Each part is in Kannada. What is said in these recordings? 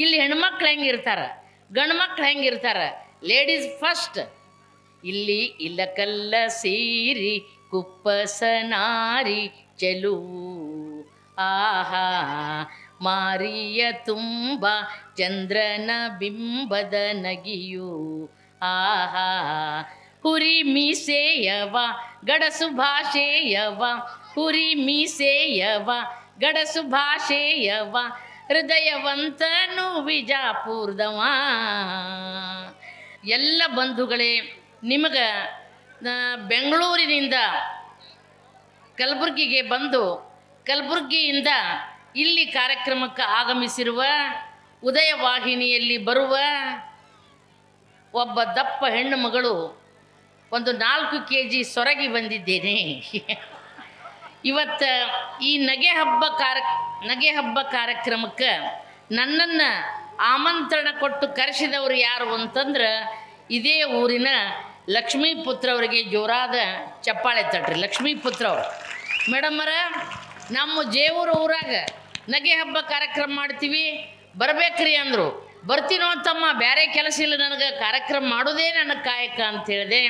ಇಲ್ಲಿ ಹೆಣ್ಮಕ್ಳು ಹೆಂಗಿರ್ತಾರ, ಗಂಡು ಮಕ್ಳು ಹೆಂಗಿರ್ತಾರ? Ladies first. ಇಲ್ಲಿ ಇಲ್ಲಕಲ್ಲ ಸೀರಿ ಕುಪ್ಪಸನಾರಿ ಚೆಲುವು, ಆಹಾ ಮಾರಿಯ ತುಂಬ ಚಂದ್ರನ ಬಿಂಬದ ನಗಿಯು, ಆಹಾ ಹುರಿ ಮೀಸೆಯವ ಗಡಸು ಭಾಷೆಯವ, ಹುರಿ ಮೀಸೆಯವ ಗಡಸು ಭಾಷೆಯವ, ಹೃದಯವಂತನು ವಿಜಾಪುರದವ. ಎಲ್ಲ ಬಂಧುಗಳೇ, ನಿಮಗೆ ಬೆಂಗಳೂರಿನಿಂದ ಕಲಬುರಗಿಗೆ ಬಂದು ಕಲಬುರಗಿಯಿಂದ ಇಲ್ಲಿ ಕಾರ್ಯಕ್ರಮಕ್ಕೆ ಆಗಮಿಸಿರುವ, ಉದಯ ವಾಹಿನಿಯಲ್ಲಿ ಬರುವ ಒಬ್ಬ ದಪ್ಪ ಹೆಣ್ಣು ಮಗಳು, ಒಂದು 4 kg ಸೊರಗಿ ಬಂದಿದ್ದೇನೆ. ಇವತ್ತು ಈ ನಗೆ ಹಬ್ಬ ಕಾರ್ಯಕ್ರಮಕ್ಕೆ ನನ್ನನ್ನು ಆಮಂತ್ರಣ ಕೊಟ್ಟು ಕರೆಸಿದವರು ಯಾರು ಅಂತಂದ್ರೆ, ಇದೇ ಊರಿನ ಲಕ್ಷ್ಮೀಪುತ್ರ ಅವರಿಗೆ ಜೋರಾದ ಚಪ್ಪಾಳೆ ತಟ್ರಿ. ಲಕ್ಷ್ಮೀಪುತ್ರ ಅವರು ಮೇಡಮ್ಮರ, ನಮ್ಮ ಜೇವೂರು ಊರಾಗ ನಗೆ ಹಬ್ಬ ಕಾರ್ಯಕ್ರಮ ಮಾಡ್ತೀವಿ, ಬರಬೇಕ್ರಿ ಅಂದರು. ಬರ್ತೀನೋ ತಮ್ಮ, ಬೇರೆ ಕೆಲಸ ಇಲ್ಲ ನನಗೆ, ಕಾರ್ಯಕ್ರಮ ಮಾಡೋದೇ ನನ್ನ ಕಾಯಕ ಅಂತ ಹೇಳಿದೆ.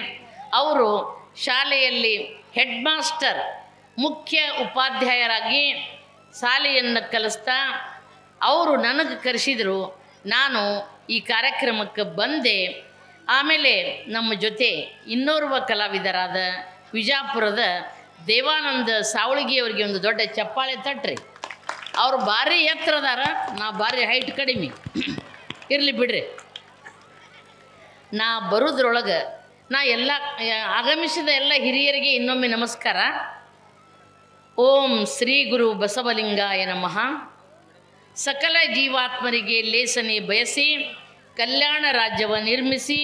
ಅವರು ಶಾಲೆಯಲ್ಲಿ ಹೆಡ್ ಮಾಸ್ಟರ್, ಮುಖ್ಯ ಉಪಾಧ್ಯಾಯರಾಗಿ ಶಾಲೆಯನ್ನು ಕಲಿಸ್ತಾ ಅವರು ನನಗೆ ಕರೆಸಿದರು. ನಾನು ಈ ಕಾರ್ಯಕ್ರಮಕ್ಕೆ ಬಂದೆ. ಆಮೇಲೆ ನಮ್ಮ ಜೊತೆ ಇನ್ನೋರ್ವ ಕಲಾವಿದರಾದ ವಿಜಾಪುರದ ದೇವಾನಂದ ಸಾವಳಗಿಯವರಿಗೆ ಒಂದು ದೊಡ್ಡ ಚಪ್ಪಾಳೆ ತಟ್ರಿ. ಅವರು ಭಾರಿ ಎತ್ತರದಾರ, ನಾ ಭಾರಿ ಹೈಟ್ ಕಡಿಮೆ. ಇರಲಿ ಬಿಡ್ರಿ. ನಾ ಬರೋದ್ರೊಳಗೆ ಆಗಮಿಸಿದ ಎಲ್ಲ ಹಿರಿಯರಿಗೆ ಇನ್ನೊಮ್ಮೆ ನಮಸ್ಕಾರ. ಓಂ ಶ್ರೀ ಗುರು ಬಸವಲಿಂಗಾಯ ನಮಃ. ಸಕಲ ಜೀವಾತ್ಮರಿಗೆ ಲೇಸನೆ ಬಯಸಿ ಕಲ್ಯಾಣ ರಾಜ್ಯವನ್ನು ನಿರ್ಮಿಸಿ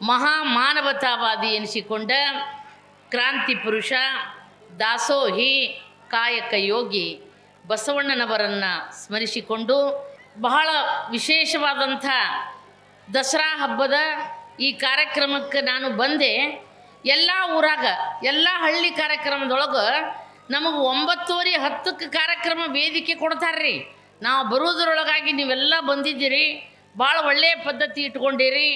ಮಹಾಮಾನವತಾವಾದಿ ಎನಿಸಿಕೊಂಡ ಕ್ರಾಂತಿ ಪುರುಷ, ದಾಸೋಹಿ, ಕಾಯಕ ಯೋಗಿ ಬಸವಣ್ಣನವರನ್ನು ಸ್ಮರಿಸಿಕೊಂಡು ಬಹಳ ವಿಶೇಷವಾದಂಥ ದಸರಾ ಹಬ್ಬದ ಈ ಕಾರ್ಯಕ್ರಮಕ್ಕೆ ನಾನು ಬಂದೆ. ಎಲ್ಲ ಊರಾಗ ಎಲ್ಲ ಹಳ್ಳಿ ಕಾರ್ಯಕ್ರಮದೊಳಗೆ ನಮಗೆ 9:30 10ಕ್ಕೆ ಕಾರ್ಯಕ್ರಮ ವೇದಿಕೆ ಕೊಡ್ತಾರ್ರಿ. ನಾವು ಬರೋದ್ರೊಳಗಾಗಿ ನೀವೆಲ್ಲ ಬಂದಿದ್ದೀರಿ, ಭಾಳ ಒಳ್ಳೆಯ ಪದ್ಧತಿ ಇಟ್ಕೊಂಡಿರಿ.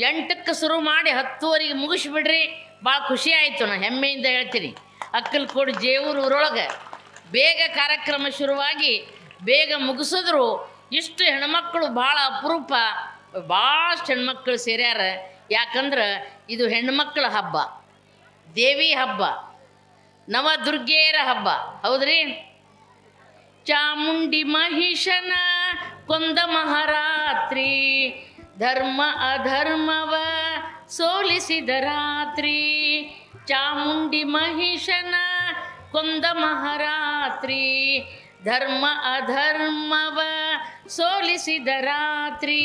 8ಕ್ಕೆ ಶುರು ಮಾಡಿ 10:30ಗೆ ಮುಗಿಸ್ಬಿಡ್ರಿ. ಭಾಳ ಖುಷಿ ಆಯಿತು, ನಾನು ಹೆಮ್ಮೆಯಿಂದ ಹೇಳ್ತೀನಿ. ಅಕ್ಕಲಕೋಡು ಜೇವೂರು ಊರೊಳಗೆ ಬೇಗ ಕಾರ್ಯಕ್ರಮ ಶುರುವಾಗಿ ಬೇಗ ಮುಗಿಸಿದ್ರು. ಇಷ್ಟು ಹೆಣ್ಮಕ್ಕಳು ಭಾಳ ಅಪರೂಪ, ಭಾಳಷ್ಟು ಹೆಣ್ಮಕ್ಳು ಸೇರ್ಯಾರ. ಯಾಕಂದ್ರೆ ಇದು ಹೆಣ್ಮಕ್ಳ ಹಬ್ಬ, ದೇವಿ ಹಬ್ಬ, ನವದುರ್ಗೆಯರ ಹಬ್ಬ, ಹೌದ್ರಿ. ಚಾಮುಂಡಿ ಮಹಿಷನ ಕೊಂದ ಮಹಾರಾತ್ರಿ, ಧರ್ಮ ಅಧರ್ಮವ ಸೋಲಿಸಿದ ರಾತ್ರಿ. ಚಾಮುಂಡಿ ಮಹಿಷನ ಕೊಂದ ಮಹಾರಾತ್ರಿ, ಧರ್ಮ ಅಧರ್ಮವ ಸೋಲಿಸಿದ ರಾತ್ರಿ.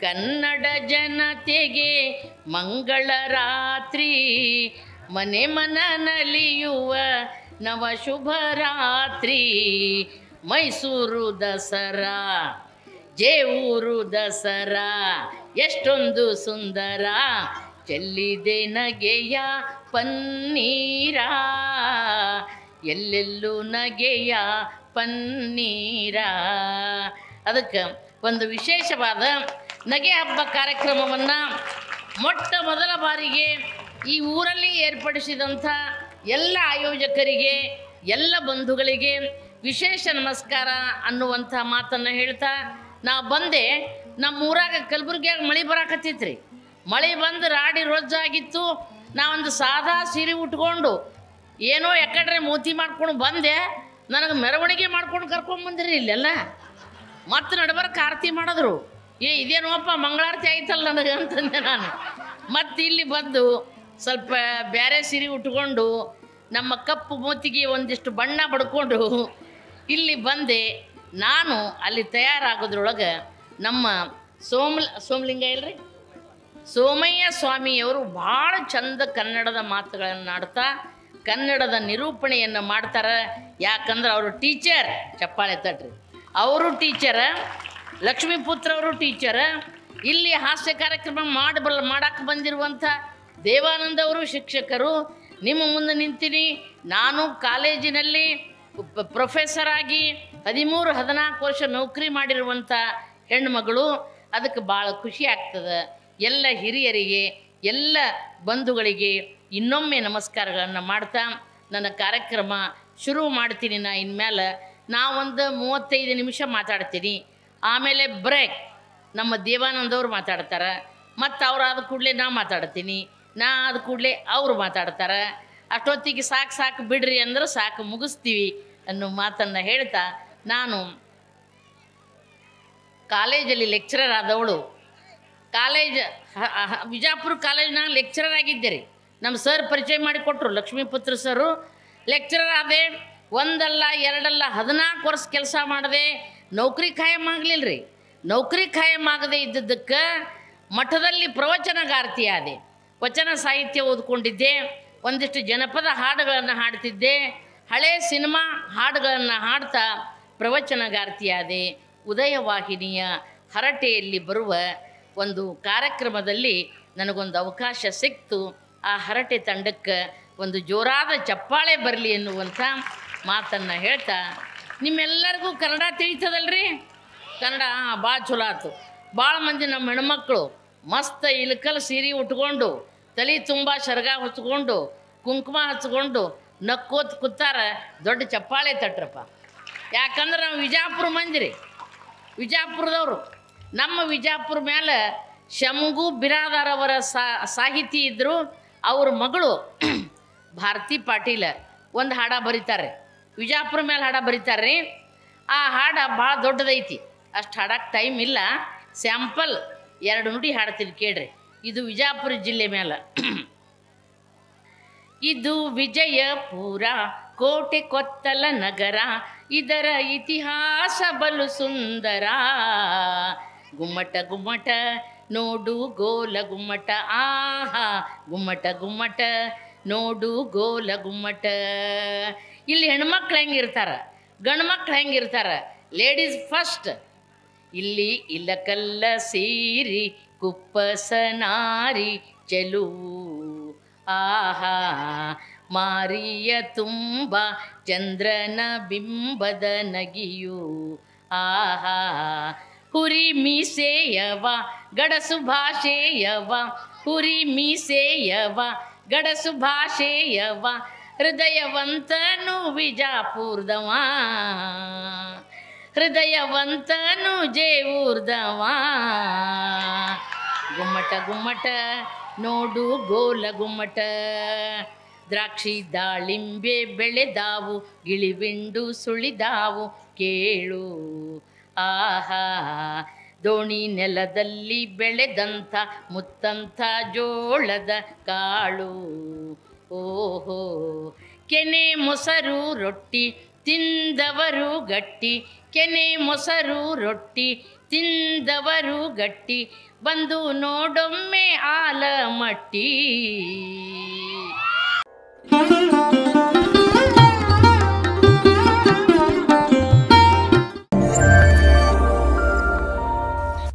ಕನ್ನಡ ಜನತೆಗೆ ಮಂಗಳ ರಾತ್ರಿ, ಮನೆ ಮನನಲಿಯುವ ನವ ಶುಭ ರಾತ್ರಿ. ಮೈಸೂರು ದಸರಾ, ಜೇವೂರು ದಸರಾ ಎಷ್ಟೊಂದು ಸುಂದರ, ಚೆಲ್ಲಿದೆ ನಗೆಯ ಪನ್ನೀರ, ಎಲ್ಲೆಲ್ಲೂ ನಗೆಯ ಪನ್ನೀರ. ಅದಕ್ಕೆ ಒಂದು ವಿಶೇಷವಾದ ನಗೆ ಹಬ್ಬ ಕಾರ್ಯಕ್ರಮವನ್ನು ಮೊಟ್ಟ ಮೊದಲ ಬಾರಿಗೆ ಈ ಊರಲ್ಲಿ ಏರ್ಪಡಿಸಿದಂಥ ಎಲ್ಲ ಆಯೋಜಕರಿಗೆ, ಎಲ್ಲ ಬಂಧುಗಳಿಗೆ ವಿಶೇಷ ನಮಸ್ಕಾರ ಅನ್ನುವಂಥ ಮಾತನ್ನು ಹೇಳ್ತಾ ನಾ ಬಂದೆ. ನಮ್ಮ ಊರಾಗ ಕಲಬುರಗಿಯಾಗ ಮಳೆ ಬರಾಕತ್ತಿತ್ರಿ. ಮಳೆ ಬಂದು ರಾಡಿ ರೊಜ್ಜಾಗಿತ್ತು. ನಾವೊಂದು ಸಾದಾ ಸೀರೆ ಉಟ್ಕೊಂಡು ಏನೋ ಎಕಡ್ರೆ ಮೋತಿ ಮಾಡ್ಕೊಂಡು ಬಂದೆ. ನನಗೆ ಮೆರವಣಿಗೆ ಮಾಡ್ಕೊಂಡು ಕರ್ಕೊಂಡ್ಬಂದಿರಿ ಇಲ್ಲೆಲ್ಲ. ಮತ್ತು ನಡ್ಬರ್ಕ ಆರತಿ ಮಾಡಿದ್ರು. ಇದೇನೋಪ್ಪ ಮಂಗಳಾರತಿ ಆಯ್ತಲ್ಲ ನನಗೆ ಅಂತಂದೆ ನಾನು. ಮತ್ತು ಇಲ್ಲಿ ಬಂದು ಸ್ವಲ್ಪ ಬೇರೆ ಸೀರೆ ಉಟ್ಕೊಂಡು ನಮ್ಮ ಕಪ್ಪು ಮೋತಿಗೆ ಒಂದಿಷ್ಟು ಬಣ್ಣ ಬಡ್ಕೊಂಡು ಇಲ್ಲಿ ಬಂದೆ. ನಾನು ಅಲ್ಲಿ ತಯಾರಾಗೋದ್ರೊಳಗೆ ನಮ್ಮ ಸೋಮಲಿಂಗ ಇಲ್ರಿ, ಸೋಮಯ್ಯ ಸ್ವಾಮಿಯವರು ಭಾಳ ಚಂದ ಕನ್ನಡದ ಮಾತುಗಳನ್ನು ಆಡ್ತಾ ಕನ್ನಡದ ನಿರೂಪಣೆಯನ್ನು ಮಾಡ್ತಾರೆ. ಯಾಕಂದ್ರೆ ಅವರು ಟೀಚರ್, ಚಪ್ಪಾಳೆ ತಟ್ರಿ, ಅವರು ಟೀಚರ, ಲಕ್ಷ್ಮೀಪುತ್ರ ಅವರು ಟೀಚರ. ಇಲ್ಲಿ ಹಾಸ್ಯ ಕಾರ್ಯಕ್ರಮ ಮಾಡಕ್ಕೆ ಬಂದಿರುವಂಥ ದೇವಾನಂದ ಅವರು ಶಿಕ್ಷಕರು. ನಿಮ್ಮ ಮುಂದೆ ನಿಂತೀನಿ. ನಾನು ಕಾಲೇಜಿನಲ್ಲಿ ಪ್ರೊಫೆಸರ್ ಆಗಿ 13-14 ವರ್ಷ ನೌಕರಿ ಮಾಡಿರುವಂಥ ಹೆಣ್ಣುಮಗಳು. ಅದಕ್ಕೆ ಭಾಳ ಖುಷಿ ಆಗ್ತದೆ. ಎಲ್ಲ ಹಿರಿಯರಿಗೆ, ಎಲ್ಲ ಬಂಧುಗಳಿಗೆ ಇನ್ನೊಮ್ಮೆ ನಮಸ್ಕಾರಗಳನ್ನು ಮಾಡ್ತಾ ನನ್ನ ಕಾರ್ಯಕ್ರಮ ಶುರು ಮಾಡ್ತೀನಿ. ಇನ್ಮೇಲೆ ಒಂದು 35 ನಿಮಿಷ ಮಾತಾಡ್ತೀನಿ. ಆಮೇಲೆ ಬ್ರೇಕ್, ನಮ್ಮ ದೇವಾನಂದವ್ರು ಮಾತಾಡ್ತಾರೆ. ಮತ್ತು ಅವ್ರು ಆದ ಕೂಡಲೇ ನಾ ಮಾತಾಡ್ತೀನಿ, ನಾ ಆದ ಕೂಡಲೇ ಅವರು ಮಾತಾಡ್ತಾರೆ. ಅಷ್ಟೊತ್ತಿಗೆ ಸಾಕು ಬಿಡ್ರಿ ಅಂದ್ರೆ ಸಾಕು, ಮುಗಿಸ್ತೀವಿ ಅನ್ನೋ ಮಾತನ್ನು ಹೇಳ್ತಾ, ನಾನು ಕಾಲೇಜಲ್ಲಿ ಲೆಕ್ಚರರ್ ಆದವಳು. ವಿಜಾಪುರ ಕಾಲೇಜ್ನಾಗ ಲೆಕ್ಚರರ್ ಆಗಿದ್ದೆ ರೀ. ನಮ್ಮ ಸರ್ ಪರಿಚಯ ಮಾಡಿಕೊಟ್ರು, ಲಕ್ಷ್ಮೀಪುತ್ರ ಸರು. ಲೆಕ್ಚರರ್ ಆದೆ. ಒಂದಲ್ಲ ಎರಡಲ್ಲ 14 ವರ್ಷ ಕೆಲಸ ಮಾಡಿದೆ. ನೌಕರಿ ಖಾಯಂ ಆಗಲಿಲ್ಲ ರೀ. ನೌಕರಿ ಖಾಯಂ ಆಗದೆ ಇದ್ದದ್ದಕ್ಕೆ ಮಠದಲ್ಲಿ ಪ್ರವಚನಗಾರ್ತಿ ಆದೆ. ವಚನ ಸಾಹಿತ್ಯ ಓದ್ಕೊಂಡಿದ್ದೆ. ಒಂದಿಷ್ಟು ಜನಪದ ಹಾಡುಗಳನ್ನು ಹಾಡ್ತಿದ್ದೆ. ಹಳೆ ಸಿನಿಮಾ ಹಾಡುಗಳನ್ನು ಹಾಡ್ತಾ ಪ್ರವಚನಗಾರ್ತಿ ಆದೆ. ಉದಯವಾಹಿನಿಯ ಹರಟೆಯಲ್ಲಿ ಬರುವ ಒಂದು ಕಾರ್ಯಕ್ರಮದಲ್ಲಿ ನನಗೊಂದು ಅವಕಾಶ ಸಿಕ್ತು. ಆ ಹರಟೆ ತಂಡಕ್ಕೆ ಒಂದು ಜೋರಾದ ಚಪ್ಪಾಳೆ ಬರಲಿ ಎನ್ನುವಂಥ ಮಾತನ್ನು ಹೇಳ್ತಾ, ನಿಮ್ಮೆಲ್ಲರಿಗೂ ಕನ್ನಡ ತಿಳಿತದಲ್ರಿ? ಕನ್ನಡ ಭಾಳ ಚಲೋ ಆಯ್ತು. ಭಾಳ ಮಂದಿ ನಮ್ಮ ಹೆಣ್ಮಕ್ಳು ಮಸ್ತ್ ಇಲ್ಕಲ್ ಸೀರೆ ಉಟ್ಕೊಂಡು, ತಲೆ ತುಂಬ ಶರ್ಗ ಹೊಚ್ಕೊಂಡು, ಕುಂಕುಮ ಹಚ್ಕೊಂಡು ನಕ್ಕೋತ್ ಕೂತಾರ. ದೊಡ್ಡ ಚಪ್ಪಾಳೆ ತಟ್ರಪ್ಪ. ಯಾಕಂದ್ರೆ ನಾವು ವಿಜಾಪುರ ಮಂದಿರಿ, ವಿಜಾಪುರದವರು. ನಮ್ಮ ವಿಜಾಪುರ ಮೇಲೆ ಶಂಭು ಬಿರಾದಾರ್ ಅವರ ಸಾಹಿತಿ ಇದ್ದರು. ಅವ್ರ ಮಗಳು ಭಾರತಿ ಪಾಟೀಲ ಒಂದು ಹಾಡ ಬರೀತಾರೆ, ವಿಜಾಪುರ ಮೇಲೆ ಹಾಡ ಬರೀತಾರೆ ರೀ. ಆ ಹಾಡ ಭಾಳ ದೊಡ್ಡದೈತಿ, ಅಷ್ಟು ಹಾಡಕ್ಕೆ ಟೈಮ್ ಇಲ್ಲ. ಸ್ಯಾಂಪಲ್ 2 ನುಡಿ ಹಾಡ್ತೀನಿ ಕೇಳ್ರಿ. ಇದು ವಿಜಾಪುರ ಜಿಲ್ಲೆ ಮೇಲೆ. ಇದು ವಿಜಯಪುರ ಕೋಟೆ ಕೊತ್ತಲ ನಗರ, ಇದರ ಇತಿಹಾಸ ಬಲು ಸುಂದರ. ಗುಮ್ಮಟ ಗುಮ್ಮಟ ನೋಡು ಗೋಲ ಗುಮ್ಮಟ, ಆಹಾ ಗುಮ್ಮಟ ಗುಮ್ಮಟ ನೋಡು ಗೋಲ ಗುಮ್ಮಟ. ಇಲ್ಲಿ ಹೆಣ್ಮಕ್ಳು ಹೆಂಗಿರ್ತಾರೆ, ಗಂಡು ಮಕ್ಳು ಹೆಂಗಿರ್ತಾರೆ? Ladies first. ಇಲ್ಲಿ ಇಲ್ಲಕಲ್ಲ ಸೀರಿ ಕುಪ್ಪಸನಾರಿ ಚೆಲುವು, ಆಹಾ ಮಾರಿಯ ತುಂಬ ಚಂದ್ರನ ಬಿಂಬದ ನಗಿಯು, ಆಹಾ ಹುರಿ ಮೀಸೆಯವ ಗಡಸು ಭಾಷೆಯವ, ಹುರಿ ಮೀಸೆಯವ ಗಡಸು ಭಾಷೆಯವ, ಹೃದಯವಂತನು ವಿಜಾಪುರದವ, ಹೃದಯವಂತನು ಜೇವೂರ್ದವ. ಗುಮ್ಮಟ ಗುಮ್ಮಟ ನೋಡು ಗೋಲ ಗುಮ್ಮಟ, ದ್ರಾಕ್ಷಿ ದಾಳಿಂಬೆ ಬೆಳೆದಾವು, ಗಿಳಿವಿಂಡು ಸುಳಿದಾವು ಕೇಳು, ಆಹಾ ದೋಣಿ ನೆಲದಲ್ಲಿ ಬೆಳೆದಂಥ ಮುತ್ತಂಥ ಜೋಳದ ಕಾಳು, ಓಹೋ ಕೆನೆ ಮೊಸರು ರೊಟ್ಟಿ ತಿಂದವರು ಗಟ್ಟಿ, ಕೆನೆ ಮೊಸರು ರೊಟ್ಟಿ ತಿಂದವರು ಗಟ್ಟಿ, ಬಂದು ನೋಡೊಮ್ಮೆ ಆಲಮಟ್ಟಿ.